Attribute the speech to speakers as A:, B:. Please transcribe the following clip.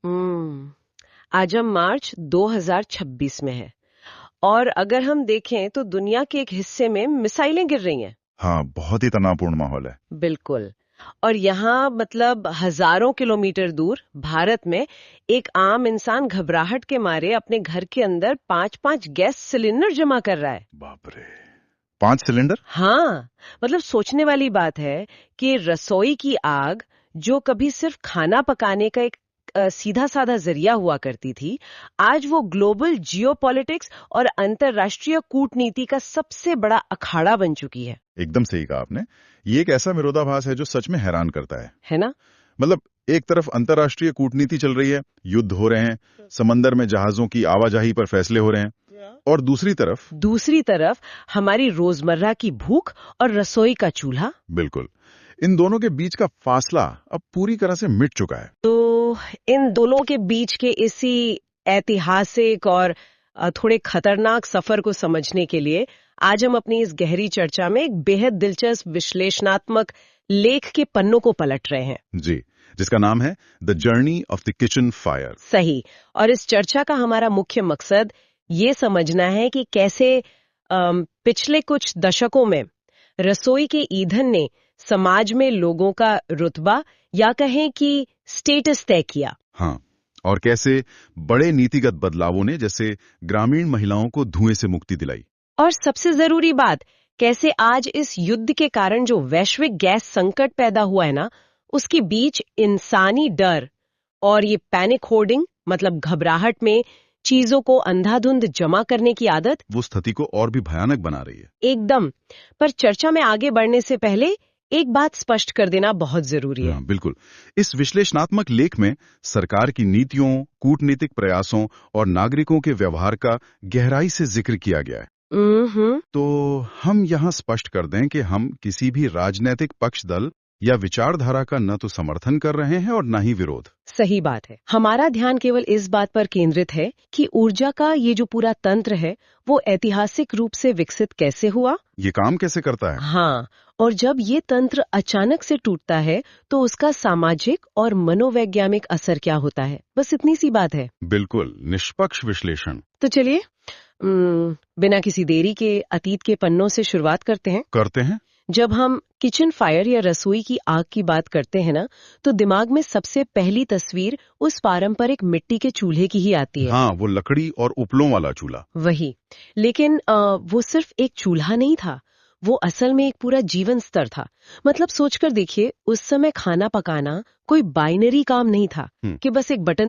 A: हम्म आज हम मार्च 2026 में है और अगर हम देखें तो दुनिया के एक हिस्से में मिसाइलें गिर रही हैं।
B: हाँ, बहुत ही तनावपूर्ण माहौल है।
A: बिल्कुल। और यहाँ मतलब हजारों किलोमीटर दूर भारत में एक आम इंसान घबराहट के मारे अपने घर के अंदर 5-5 गैस सिलेंडर जमा कर रहा है।
B: बाप रे, 5 सिलेंडर?
A: हाँ, मतलब सोचने वाली बात है कि रसोई की आग जो कभी सिर्फ खाना पकाने का एक सीधा साधा जरिया हुआ करती थी, आज वो ग्लोबल जियोपॉलिटिक्स और अंतर्राष्ट्रीय कूटनीति का सबसे बड़ा अखाड़ा बन चुकी है।
B: एकदम सही कहा आपने। ये एक ऐसा विरोधाभास है जो सच में हैरान करता
A: है ना?
B: मतलब एक तरफ अंतर्राष्ट्रीय कूटनीति चल रही है, युद्ध हो रहे हैं, समंदर में जहाजों की आवाजाही पर फैसले हो रहे हैं, और दूसरी तरफ हमारी रोजमर्रा की भूख और रसोई का चूल्हा। बिल्कुल, इन दोनों के बीच का फासला अब पूरी तरह से मिट चुका है।
A: तो इन दोनों के बीच के इसी ऐतिहासिक और थोड़े खतरनाक सफर को समझने के लिए आज हम अपनी इस गहरी चर्चा में एक बेहद दिलचस्प विश्लेषणात्मक लेख के पन्नों को पलट रहे हैं।
B: जी, जिसका नाम है the journey of the kitchen fire.
A: सही। और इस चर्चा का हमारा मुख्य मकसद ये समझना है कि कैसे पिछले कुछ दशकों में रसोई के ईंधन ने समाज में लोगों का रुतबा या कहें कि स्टेटस तय किया।
B: हाँ, और कैसे बड़े नीतिगत बदलावों ने जैसे ग्रामीण महिलाओं को धुएं से मुक्ति दिलाई।
A: और सबसे जरूरी बात, कैसे आज इस युद्ध के कारण जो वैश्विक गैस संकट पैदा हुआ है ना, उसके बीच इंसानी डर और ये पैनिक होर्डिंग मतलब घबराहट में चीजों को अंधाधुंध जमा करने की आदत
B: वो स्थिति को और भी भयानक बना रही है।
A: एकदम। पर चर्चा में आगे बढ़ने से पहले एक बात स्पष्ट कर देना बहुत जरूरी है।
B: हाँ, बिल्कुल। इस विश्लेषणात्मक लेख में सरकार की नीतियों, कूटनीतिक प्रयासों और नागरिकों के व्यवहार का गहराई से जिक्र किया गया है। तो हम यहाँ स्पष्ट कर दें कि हम किसी भी राजनीतिक पक्ष दल या विचारधारा का न तो समर्थन कर रहे हैं और न ही विरोध।
A: सही बात है। हमारा ध्यान केवल इस बात पर केंद्रित है कि ऊर्जा का ये जो पूरा तंत्र है वो ऐतिहासिक रूप से विकसित कैसे हुआ,
B: ये काम कैसे करता है।
A: हाँ, और जब ये तंत्र अचानक से टूटता है तो उसका सामाजिक और मनोवैज्ञानिक असर क्या होता है। बस इतनी सी बात है।
B: बिल्कुल, निष्पक्ष विश्लेषण।
A: तो चलिए बिना किसी देरी के अतीत के पन्नों से शुरुआत करते हैं। जब हम किचन फायर या रसोई की आग की बात करते हैं ना, तो दिमाग में सबसे पहली तस्वीर उस पारंपरिक मिट्टी के चूल्हे की ही आती है।
B: हाँ, वो लकड़ी और उपलों वाला चूल्हा।
A: वही। लेकिन वो सिर्फ एक चूल्हा नहीं था, वो असल में एक पूरा जीवन स्तर था। मतलब सोचकर देखिए, उस समय खाना पकाना कोई बाइनरी काम नहीं था कि बस एक बटन